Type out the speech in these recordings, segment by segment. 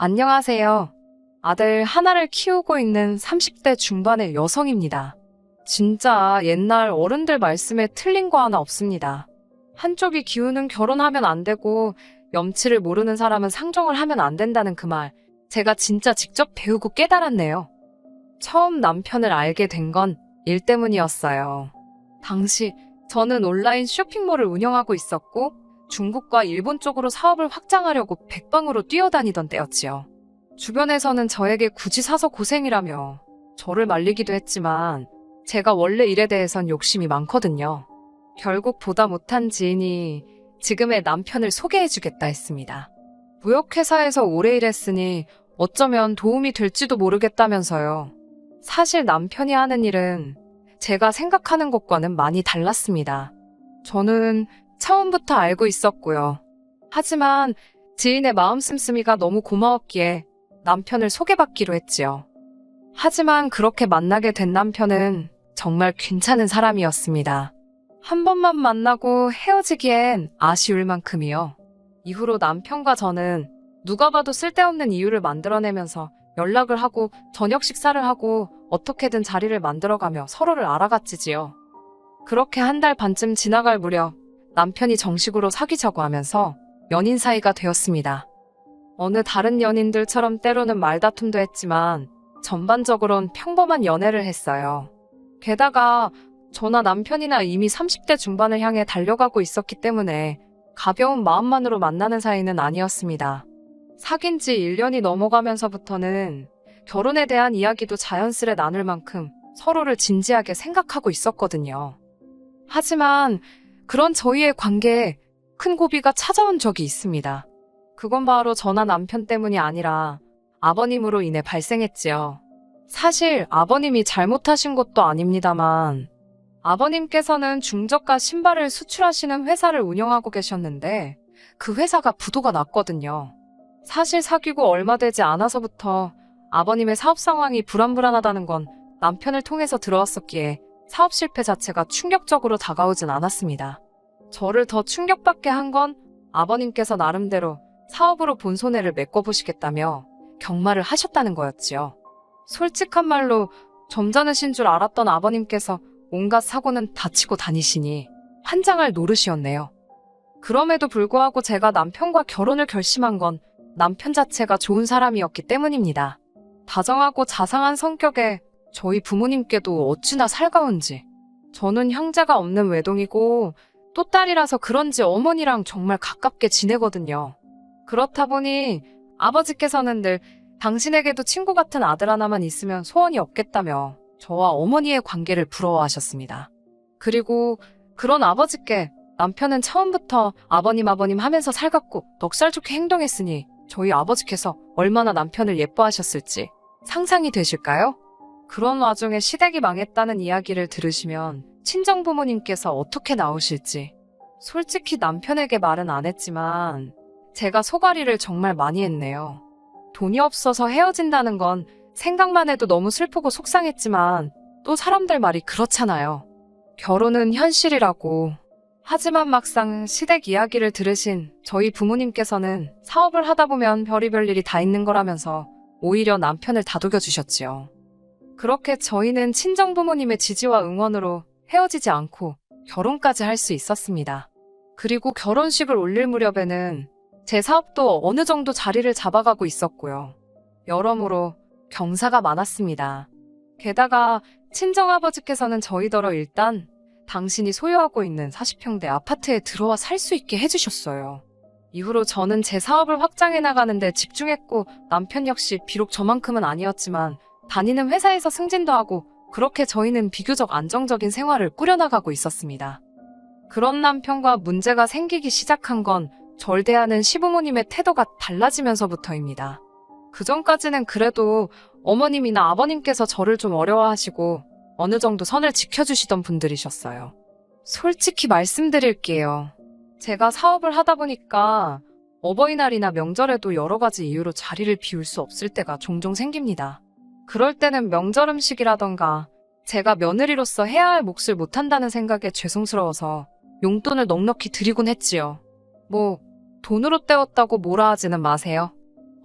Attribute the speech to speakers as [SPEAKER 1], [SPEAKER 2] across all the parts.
[SPEAKER 1] 안녕하세요. 아들 하나를 키우고 있는 30대 중반의 여성입니다. 진짜 옛날 어른들 말씀에 틀린 거 하나 없습니다. 한쪽이 기우는 결혼하면 안 되고 염치를 모르는 사람은 상종을 하면 안 된다는 그 말, 제가 진짜 직접 배우고 깨달았네요. 처음 남편을 알게 된 건 일 때문이었어요. 당시 저는 온라인 쇼핑몰을 운영하고 있었고 중국과 일본 쪽으로 사업을 확장하려고 백방으로 뛰어다니던 때였지요. 주변에서는 저에게 굳이 사서 고생이라며 저를 말리기도 했지만 제가 원래 일에 대해선 욕심이 많거든요. 결국 보다 못한 지인이 지금의 남편을 소개해주겠다 했습니다. 무역회사에서 오래 일했으니 어쩌면 도움이 될지도 모르겠다면서요. 사실 남편이 하는 일은 제가 생각하는 것과는 많이 달랐습니다. 저는 처음부터 알고 있었고요. 하지만 지인의 마음 씀씀이가 너무 고마웠기에 남편을 소개받기로 했지요. 하지만 그렇게 만나게 된 남편은 정말 괜찮은 사람이었습니다. 한 번만 만나고 헤어지기엔 아쉬울 만큼이요. 이후로 남편과 저는 누가 봐도 쓸데없는 이유를 만들어내면서 연락을 하고 저녁 식사를 하고 어떻게든 자리를 만들어가며 서로를 알아갔지요. 그렇게 한 달 반쯤 지나갈 무렵 남편이 정식으로 사귀자고 하면서 연인 사이가 되었습니다. 어느 다른 연인들처럼 때로는 말다툼도 했지만 전반적으론 평범한 연애를 했어요. 게다가 저나 남편이나 이미 30대 중반을 향해 달려가고 있었기 때문에 가벼운 마음만으로 만나는 사이는 아니었습니다. 사귄 지 1년이 넘어가면서부터는 결혼에 대한 이야기도 자연스레 나눌 만큼 서로를 진지하게 생각하고 있었거든요. 하지만 그런 저희의 관계에 큰 고비가 찾아온 적이 있습니다. 그건 바로 저나 남편 때문이 아니라 아버님으로 인해 발생했지요. 사실 아버님이 잘못하신 것도 아닙니다만 아버님께서는 중저가 신발을 수출하시는 회사를 운영하고 계셨는데 그 회사가 부도가 났거든요. 사실 사귀고 얼마 되지 않아서부터 아버님의 사업 상황이 불안불안하다는 건 남편을 통해서 들어왔었기에 사업 실패 자체가 충격적으로 다가오진 않았습니다. 저를 더 충격받게 한 건 아버님께서 나름대로 사업으로 본 손해를 메꿔보시겠다며 경마를 하셨다는 거였지요. 솔직한 말로 점잖으신 줄 알았던 아버님께서 온갖 사고는 다 치고 다니시니 환장할 노릇이었네요. 그럼에도 불구하고 제가 남편과 결혼을 결심한 건 남편 자체가 좋은 사람이었기 때문입니다. 다정하고 자상한 성격에 저희 부모님께도 어찌나 살가운지. 저는 형제가 없는 외동이고 또 딸이라서 그런지 어머니랑 정말 가깝게 지내거든요. 그렇다 보니 아버지께서는 늘 당신에게도 친구 같은 아들 하나만 있으면 소원이 없겠다며 저와 어머니의 관계를 부러워하셨습니다. 그리고 그런 아버지께 남편은 처음부터 아버님 하면서 살갑고 넉살 좋게 행동했으니 저희 아버지께서 얼마나 남편을 예뻐하셨을지 상상이 되실까요? 그런 와중에 시댁이 망했다는 이야기를 들으시면 친정부모님께서 어떻게 나오실지. 솔직히 남편에게 말은 안 했지만 제가 속앓이를 정말 많이 했네요. 돈이 없어서 헤어진다는 건 생각만 해도 너무 슬프고 속상했지만 또 사람들 말이 그렇잖아요. 결혼은 현실이라고. 하지만 막상 시댁 이야기를 들으신 저희 부모님께서는 사업을 하다 보면 별의별 일이 다 있는 거라면서 오히려 남편을 다독여 주셨지요. 그렇게 저희는 친정부모님의 지지와 응원으로 헤어지지 않고 결혼까지 할 수 있었습니다. 그리고 결혼식을 올릴 무렵에는 제 사업도 어느 정도 자리를 잡아가고 있었고요. 여러모로 경사가 많았습니다. 게다가 친정아버지께서는 저희더러 일단 당신이 소유하고 있는 40평대 아파트에 들어와 살 수 있게 해주셨어요. 이후로 저는 제 사업을 확장해 나가는 데 집중했고 남편 역시 비록 저만큼은 아니었지만 다니는 회사에서 승진도 하고 그렇게 저희는 비교적 안정적인 생활을 꾸려나가고 있었습니다. 그런 남편과 문제가 생기기 시작한 건 절 대하는 시부모님의 태도가 달라지면서부터입니다. 그전까지는 그래도 어머님이나 아버님께서 저를 좀 어려워하시고 어느 정도 선을 지켜주시던 분들이셨어요. 솔직히 말씀드릴게요. 제가 사업을 하다 보니까 어버이날이나 명절에도 여러 가지 이유로 자리를 비울 수 없을 때가 종종 생깁니다. 그럴 때는 명절 음식이라던가 제가 며느리로서 해야 할 몫을 못한다는 생각에 죄송스러워서 용돈을 넉넉히 드리곤 했지요. 뭐 돈으로 때웠다고 뭐라 하지는 마세요.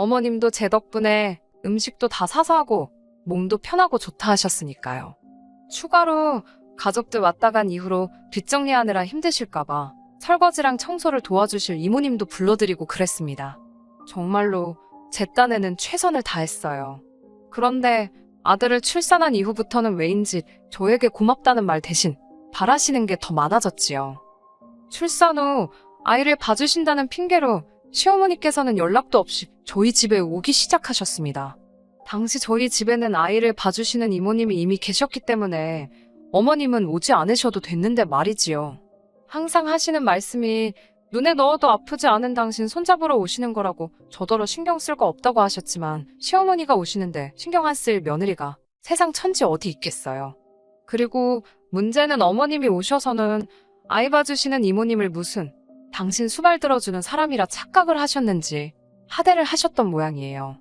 [SPEAKER 1] 어머님도 제 덕분에 음식도 다 사서 하고 몸도 편하고 좋다 하셨으니까요. 추가로 가족들 왔다 간 이후로 뒷정리하느라 힘드실까봐 설거지랑 청소를 도와주실 이모님도 불러드리고 그랬습니다. 정말로 제 딴에는 최선을 다했어요. 그런데 아들을 출산한 이후부터는 왜인지 저에게 고맙다는 말 대신 바라시는 게 더 많아졌지요. 출산 후 아이를 봐주신다는 핑계로 시어머니께서는 연락도 없이 저희 집에 오기 시작하셨습니다. 당시 저희 집에는 아이를 봐주시는 이모님이 이미 계셨기 때문에 어머님은 오지 않으셔도 됐는데 말이지요. 항상 하시는 말씀이 눈에 넣어도 아프지 않은 당신 손잡으러 오시는 거라고 저더러 신경 쓸 거 없다고 하셨지만 시어머니가 오시는데 신경 안 쓸 며느리가 세상 천지 어디 있겠어요. 그리고 문제는 어머님이 오셔서는 아이 봐주시는 이모님을 무슨 당신 수발 들어주는 사람이라 착각을 하셨는지 하대를 하셨던 모양이에요.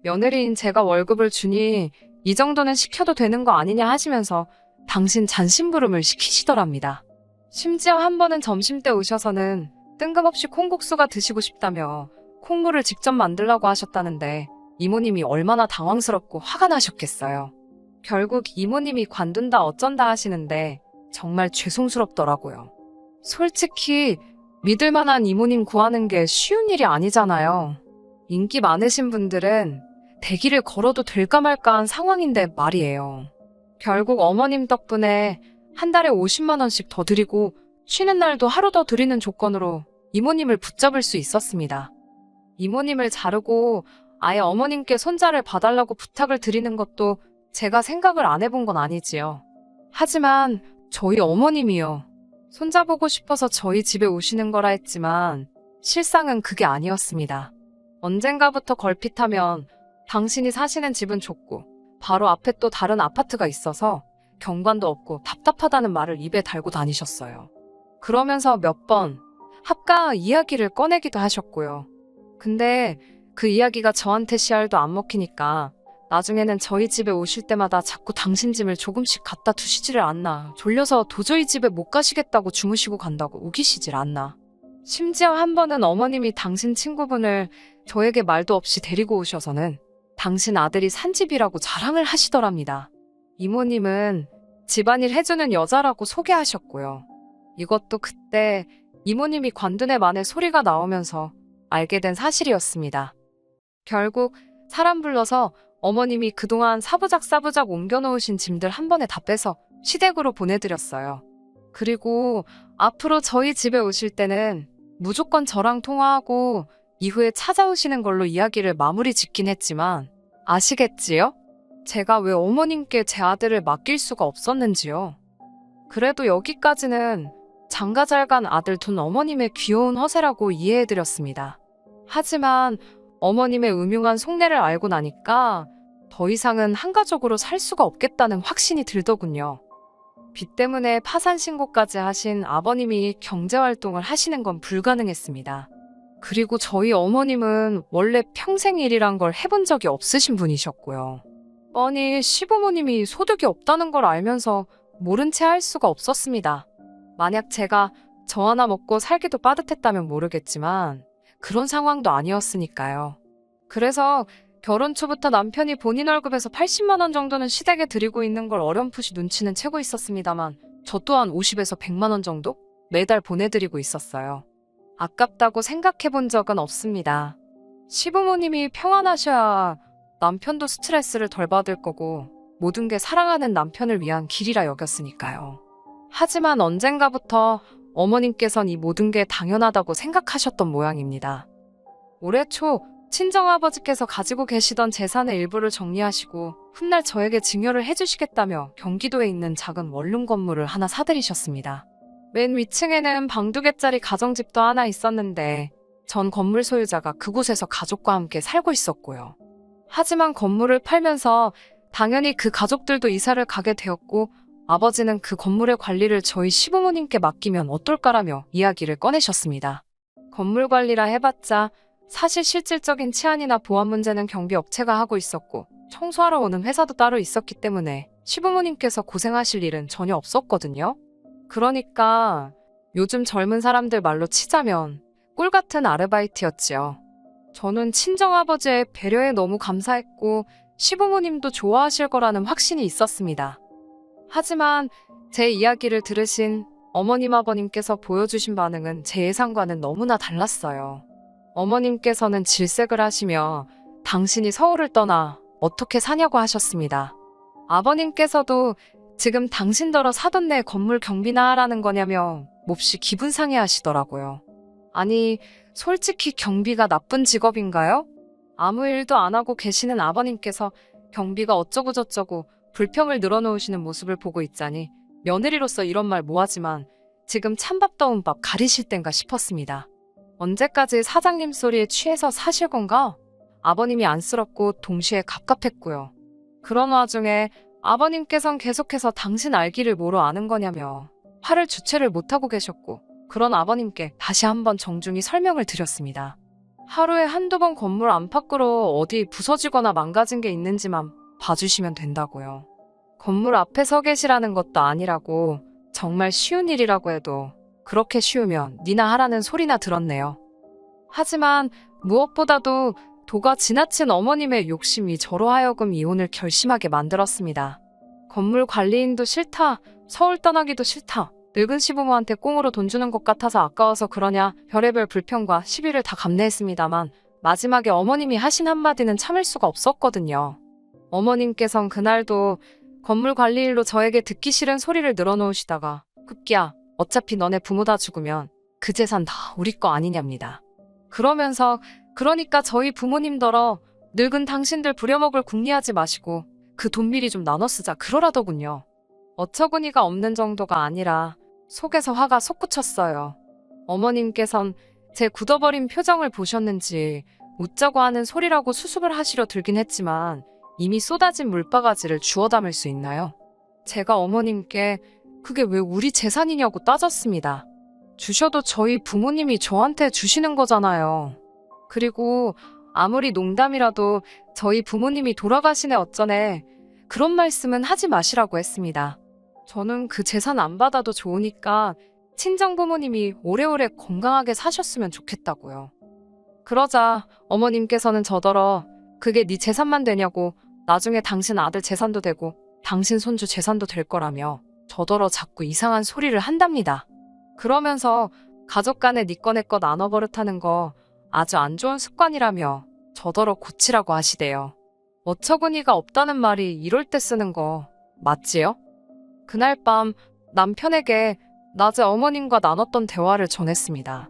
[SPEAKER 1] 며느리인 제가 월급을 주니 이 정도는 시켜도 되는 거 아니냐 하시면서 당신 잔심부름을 시키시더랍니다. 심지어 한 번은 점심때 오셔서는 뜬금없이 콩국수가 드시고 싶다며 콩물을 직접 만들라고 하셨다는데 이모님이 얼마나 당황스럽고 화가 나셨겠어요. 결국 이모님이 관둔다 어쩐다 하시는데 정말 죄송스럽더라고요. 솔직히 믿을 만한 이모님 구하는 게 쉬운 일이 아니잖아요. 인기 많으신 분들은 대기를 걸어도 될까 말까한 상황인데 말이에요. 결국 어머님 덕분에 한 달에 50만 원씩 더 드리고 쉬는 날도 하루 더 드리는 조건으로 이모님을 붙잡을 수 있었습니다. 이모님을 자르고 아예 어머님께 손자를 봐달라고 부탁을 드리는 것도 제가 생각을 안 해본 건 아니지요. 하지만 저희 어머님이요. 손자 보고 싶어서 저희 집에 오시는 거라 했지만 실상은 그게 아니었습니다. 언젠가부터 걸핏하면 당신이 사시는 집은 좁고 바로 앞에 또 다른 아파트가 있어서 경관도 없고 답답하다는 말을 입에 달고 다니셨어요. 그러면서 몇 번 합가 이야기를 꺼내기도 하셨고요. 근데 그 이야기가 저한테 씨알도 안 먹히니까 나중에는 저희 집에 오실 때마다 자꾸 당신 짐을 조금씩 갖다 두시지를 않나. 졸려서 도저히 집에 못 가시겠다고 주무시고 간다고 우기시질 않나. 심지어 한 번은 어머님이 당신 친구분을 저에게 말도 없이 데리고 오셔서는 당신 아들이 산 집이라고 자랑을 하시더랍니다. 이모님은 집안일 해주는 여자라고 소개하셨고요. 이것도 그때 이모님이 관둔의 만에 소리가 나오면서 알게 된 사실이었습니다. 결국 사람 불러서 어머님이 그동안 사부작 옮겨놓으신 짐들 한 번에 다 빼서 시댁으로 보내드렸어요. 그리고 앞으로 저희 집에 오실 때는 무조건 저랑 통화하고 이후에 찾아오시는 걸로 이야기를 마무리 짓긴 했지만 아시겠지요? 제가 왜 어머님께 제 아들을 맡길 수가 없었는지요. 그래도 여기까지는 장가 잘 간 아들 둔 어머님의 귀여운 허세라고 이해해드렸습니다. 하지만 어머님의 음흉한 속내를 알고 나니까 더 이상은 한가족으로 살 수가 없겠다는 확신이 들더군요. 빚 때문에 파산 신고까지 하신 아버님이 경제활동을 하시는 건 불가능했습니다. 그리고 저희 어머님은 원래 평생 일이란 걸 해본 적이 없으신 분이셨고요. 뻔히 시부모님이 소득이 없다는 걸 알면서 모른 채 할 수가 없었습니다. 만약 제가 저 하나 먹고 살기도 빠듯했다면 모르겠지만 그런 상황도 아니었으니까요. 그래서 결혼 초부터 남편이 본인 월급에서 80만 원 정도는 시댁에 드리고 있는 걸 어렴풋이 눈치는 채고 있었습니다만 저 또한 50에서 100만 원 정도 매달 보내드리고 있었어요. 아깝다고 생각해 본 적은 없습니다. 시부모님이 평안하셔야 남편도 스트레스를 덜 받을 거고 모든 게 사랑하는 남편을 위한 길이라 여겼으니까요. 하지만 언젠가부터 어머님께선 이 모든 게 당연하다고 생각하셨던 모양입니다. 올해 초 친정아버지께서 가지고 계시던 재산의 일부를 정리하시고 훗날 저에게 증여를 해주시겠다며 경기도에 있는 작은 원룸 건물을 하나 사들이셨습니다. 맨 위층에는 방 2개짜리 가정집도 하나 있었는데 전 건물 소유자가 그곳에서 가족과 함께 살고 있었고요. 하지만 건물을 팔면서 당연히 그 가족들도 이사를 가게 되었고 아버지는 그 건물의 관리를 저희 시부모님께 맡기면 어떨까라며 이야기를 꺼내셨습니다. 건물 관리라 해봤자 사실 실질적인 치안이나 보안 문제는 경비업체가 하고 있었고 청소하러 오는 회사도 따로 있었기 때문에 시부모님께서 고생하실 일은 전혀 없었거든요. 그러니까 요즘 젊은 사람들 말로 치자면 꿀 같은 아르바이트였지요. 저는 친정아버지의 배려에 너무 감사했고 시부모님도 좋아하실 거라는 확신이 있었습니다. 하지만 제 이야기를 들으신 어머님 아버님께서 보여주신 반응은 제 예상과는 너무나 달랐어요. 어머님께서는 질색을 하시며 당신이 서울을 떠나 어떻게 사냐고 하셨습니다. 아버님께서도 지금 당신더러 사돈 내 건물 경비나 하라는 거냐며 몹시 기분 상해 하시더라고요. 아니, 솔직히 경비가 나쁜 직업인가요? 아무 일도 안 하고 계시는 아버님께서 경비가 어쩌고저쩌고 불평을 늘어놓으시는 모습을 보고 있자니 며느리로서 이런 말 뭐하지만 지금 찬밥 더운 밥 가리실 땐가 싶었습니다. 언제까지 사장님 소리에 취해서 사실 건가? 아버님이 안쓰럽고 동시에 갑갑했고요. 그런 와중에 아버님께선 계속해서 당신 알기를 뭐로 아는 거냐며 화를 주체를 못하고 계셨고 그런 아버님께 다시 한번 정중히 설명을 드렸습니다. 하루에 한두 번 건물 안팎으로 어디 부서지거나 망가진 게 있는지만 봐주시면 된다고요. 건물 앞에 서 계시라는 것도 아니라고 정말 쉬운 일이라고 해도 그렇게 쉬우면 니나 하라는 소리나 들었네요. 하지만 무엇보다도 도가 지나친 어머님의 욕심이 저로 하여금 이혼을 결심하게 만들었습니다. 건물 관리인도 싫다, 서울 떠나기도 싫다, 늙은 시부모한테 꽁으로 돈 주는 것 같아서 아까워서 그러냐 별의별 불평과 시비를 다 감내했습니다만 마지막에 어머님이 하신 한마디는 참을 수가 없었거든요. 어머님께선 그날도 건물 관리일로 저에게 듣기 싫은 소리를 늘어놓으시다가 급기야 어차피 너네 부모 다 죽으면 그 재산 다 우리 거 아니냐입니다. 그러면서 그러니까 저희 부모님더러 늙은 당신들 부려먹을 궁리하지 마시고 그 돈 미리 좀 나눠 쓰자 그러라더군요. 어처구니가 없는 정도가 아니라 속에서 화가 솟구쳤어요. 어머님께선 제 굳어버린 표정을 보셨는지 웃자고 하는 소리라고 수습을 하시려 들긴 했지만 이미 쏟아진 물바가지를 주워 담을 수 있나요? 제가 어머님께 그게 왜 우리 재산이냐고 따졌습니다. 주셔도 저희 부모님이 저한테 주시는 거잖아요. 그리고 아무리 농담이라도 저희 부모님이 돌아가시네 어쩌네 그런 말씀은 하지 마시라고 했습니다. 저는 그 재산 안 받아도 좋으니까 친정부모님이 오래오래 건강하게 사셨으면 좋겠다고요. 그러자 어머님께서는 저더러 그게 네 재산만 되냐고 나중에 당신 아들 재산도 되고 당신 손주 재산도 될 거라며 저더러 자꾸 이상한 소리를 한답니다. 그러면서 가족 간에 네 거 내 거 나눠 버릇하는 거 아주 안 좋은 습관이라며 저더러 고치라고 하시대요. 어처구니가 없다는 말이 이럴 때 쓰는 거 맞지요? 그날 밤 남편에게 낮에 어머님과 나눴던 대화를 전했습니다.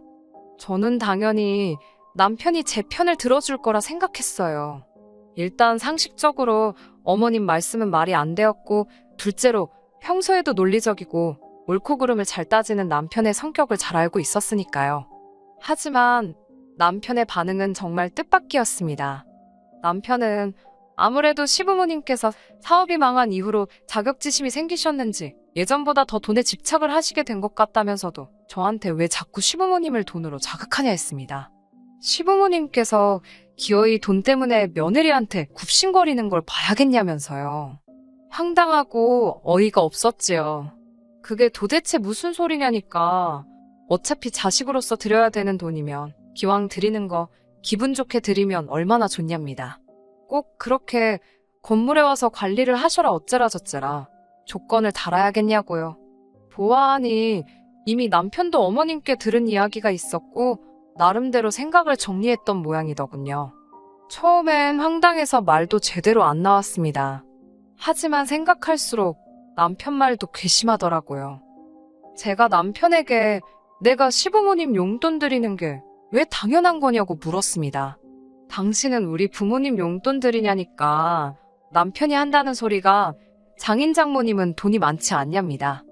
[SPEAKER 1] 저는 당연히 남편이 제 편을 들어줄 거라 생각했어요. 일단 상식적으로 어머님 말씀은 말이 안 되었고 둘째로 평소에도 논리적이고 옳고 그름을 잘 따지는 남편의 성격을 잘 알고 있었으니까요. 하지만 남편의 반응은 정말 뜻밖이었습니다. 남편은 아무래도 시부모님께서 사업이 망한 이후로 자격지심이 생기셨는지 예전보다 더 돈에 집착을 하시게 된 것 같다면서도 저한테 왜 자꾸 시부모님을 돈으로 자극하냐 했습니다. 시부모님께서 기어이 돈 때문에 며느리한테 굽신거리는 걸 봐야겠냐면서요. 황당하고 어이가 없었지요. 그게 도대체 무슨 소리냐니까. 어차피 자식으로서 드려야 되는 돈이면 기왕 드리는 거 기분 좋게 드리면 얼마나 좋냐입니다. 꼭 그렇게 건물에 와서 관리를 하셔라 어째라 저째라 조건을 달아야겠냐고요. 보아하니 이미 남편도 어머님께 들은 이야기가 있었고 나름대로 생각을 정리했던 모양이더군요. 처음엔 황당해서 말도 제대로 안 나왔습니다. 하지만 생각할수록 남편 말도 괘씸하더라고요. 제가 남편에게 내가 시부모님 용돈 드리는 게 왜 당연한 거냐고 물었습니다. 당신은 우리 부모님 용돈 드리냐니까 남편이 한다는 소리가 장인 장모님은 돈이 많지 않냐입니다.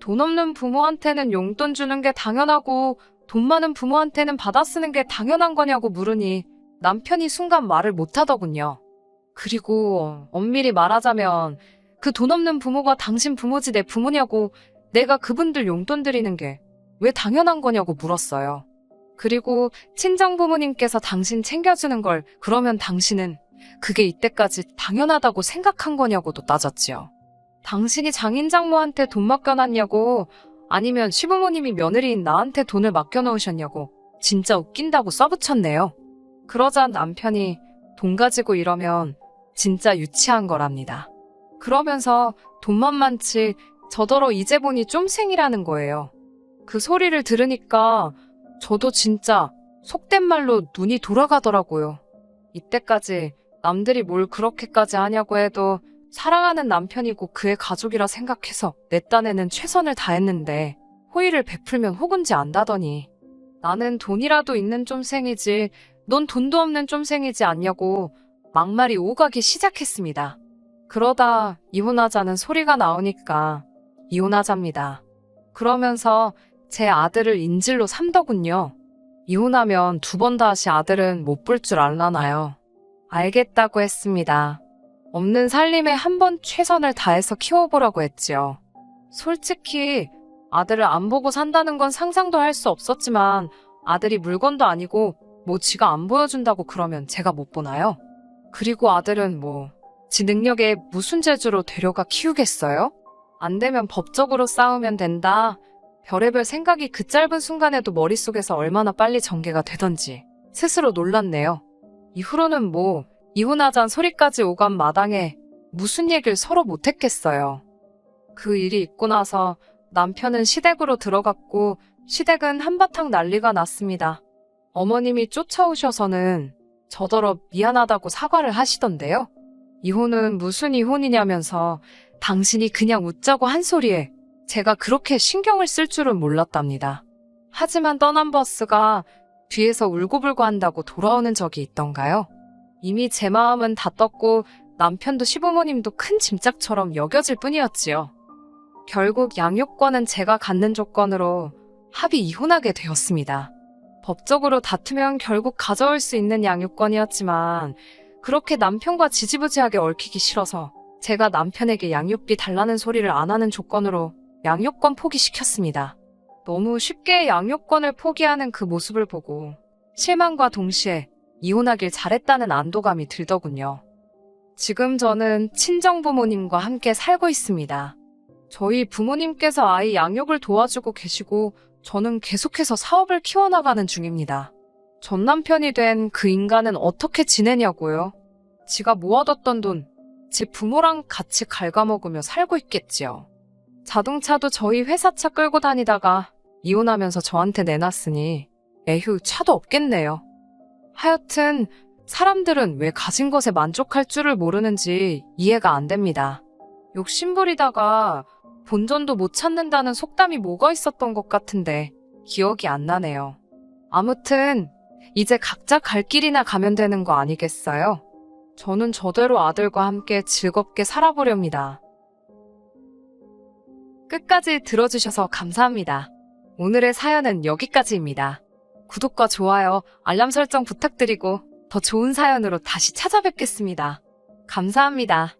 [SPEAKER 1] 돈 없는 부모한테는 용돈 주는 게 당연하고 돈 많은 부모한테는 받아 쓰는 게 당연한 거냐고 물으니 남편이 순간 말을 못하더군요. 그리고 엄밀히 말하자면 그 돈 없는 부모가 당신 부모지 내 부모냐고 내가 그분들 용돈 드리는 게 왜 당연한 거냐고 물었어요. 그리고 친정부모님께서 당신 챙겨주는 걸 그러면 당신은 그게 이때까지 당연하다고 생각한 거냐고도 따졌지요. 당신이 장인장모한테 돈 맡겨놨냐고 아니면 시부모님이 며느리인 나한테 돈을 맡겨놓으셨냐고 진짜 웃긴다고 써붙였네요. 그러자 남편이 돈 가지고 이러면 진짜 유치한 거랍니다. 그러면서 돈만 많지 저더러 이제 보니 쫌생이라는 거예요. 그 소리를 들으니까 저도 진짜 속된 말로 눈이 돌아가더라고요. 이때까지 남들이 뭘 그렇게까지 하냐고 해도 사랑하는 남편이고 그의 가족이라 생각해서 내 딴에는 최선을 다했는데 호의를 베풀면 호군지 안다더니 나는 돈이라도 있는 쫌생이지 넌 돈도 없는 쫌생이지 않냐고 막말이 오가기 시작했습니다. 그러다 이혼하자는 소리가 나오니까 이혼하자입니다. 그러면서 제 아들을 인질로 삼더군요. 이혼하면 2번 다시 아들은 못 볼 줄 알라나요? 알겠다고 했습니다. 없는 살림에 한번 최선을 다해서 키워보라고 했지요. 솔직히 아들을 안 보고 산다는 건 상상도 할 수 없었지만 아들이 물건도 아니고 뭐 지가 안 보여준다고 그러면 제가 못 보나요? 그리고 아들은 지 능력에 무슨 재주로 데려가 키우겠어요? 안 되면 법적으로 싸우면 된다. 별의별 생각이 그 짧은 순간에도 머릿속에서 얼마나 빨리 전개가 되던지 스스로 놀랐네요. 이후로는 이혼하잔 소리까지 오간 마당에 무슨 얘기를 서로 못했겠어요. 그 일이 있고 나서 남편은 시댁으로 들어갔고 시댁은 한바탕 난리가 났습니다. 어머님이 쫓아오셔서는 저더러 미안하다고 사과를 하시던데요. 이혼은 무슨 이혼이냐면서 당신이 그냥 웃자고 한 소리에 제가 그렇게 신경을 쓸 줄은 몰랐답니다. 하지만 떠난 버스가 뒤에서 울고불고 한다고 돌아오는 적이 있던가요? 이미 제 마음은 다 떴고 남편도 시부모님도 큰 짐짝처럼 여겨질 뿐이었지요. 결국 양육권은 제가 갖는 조건으로 합의 이혼하게 되었습니다. 법적으로 다투면 결국 가져올 수 있는 양육권이었지만 그렇게 남편과 지지부지하게 얽히기 싫어서 제가 남편에게 양육비 달라는 소리를 안 하는 조건으로 양육권 포기시켰습니다. 너무 쉽게 양육권을 포기하는 그 모습을 보고 실망과 동시에 이혼하길 잘했다는 안도감이 들더군요. 지금 저는 친정부모님과 함께 살고 있습니다. 저희 부모님께서 아이 양육을 도와주고 계시고 저는 계속해서 사업을 키워나가는 중입니다. 전 남편이 된 그 인간은 어떻게 지내냐고요? 지가 모아뒀던 돈, 제 부모랑 같이 갉아먹으며 살고 있겠지요. 자동차도 저희 회사차 끌고 다니다가 이혼하면서 저한테 내놨으니 에휴 차도 없겠네요. 하여튼 사람들은 왜 가진 것에 만족할 줄을 모르는지 이해가 안 됩니다. 욕심부리다가 본전도 못 찾는다는 속담이 뭐가 있었던 것 같은데 기억이 안 나네요. 아무튼 이제 각자 갈 길이나 가면 되는 거 아니겠어요? 저는 저대로 아들과 함께 즐겁게 살아보렵니다. 끝까지 들어주셔서 감사합니다. 오늘의 사연은 여기까지입니다. 구독과 좋아요, 알람 설정 부탁드리고 더 좋은 사연으로 다시 찾아뵙겠습니다. 감사합니다.